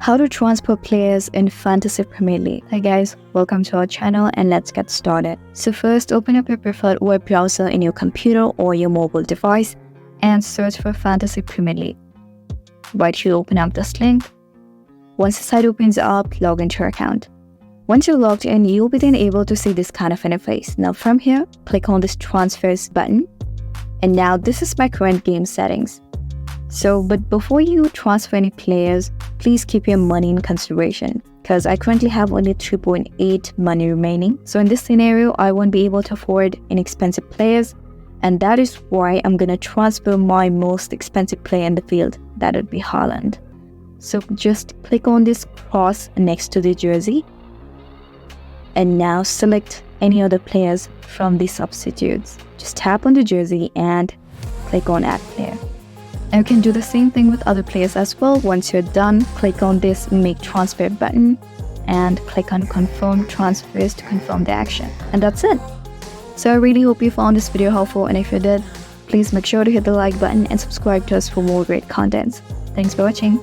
How to transfer players in Fantasy Premier League. Hi guys, welcome to our channel and let's get started. So first, open up your preferred web browser in your computer or your mobile device and search for Fantasy Premier League. Right here, open up this link. Once the site opens up, log into your account. Once you're logged in, you'll be then able to see this kind of interface. Now from here, click on this transfers button. And now this is my current game settings. But before you transfer any players, please keep your money in consideration because I currently have only 3.8 money remaining. So in this scenario, I won't be able to afford inexpensive players, and that is why I'm going to transfer my most expensive player in the field. That would be Haaland. So just click on this cross next to the jersey and now select any other players from the substitutes. Just tap on the jersey and click on add player. And you can do the same thing with other players as well. Once you're done, click on this make transfer button and click on confirm transfers to confirm the action. And that's it. So I really hope you found this video helpful, and if you did, please make sure to hit the like button and subscribe to us for more great contents. Thanks for watching.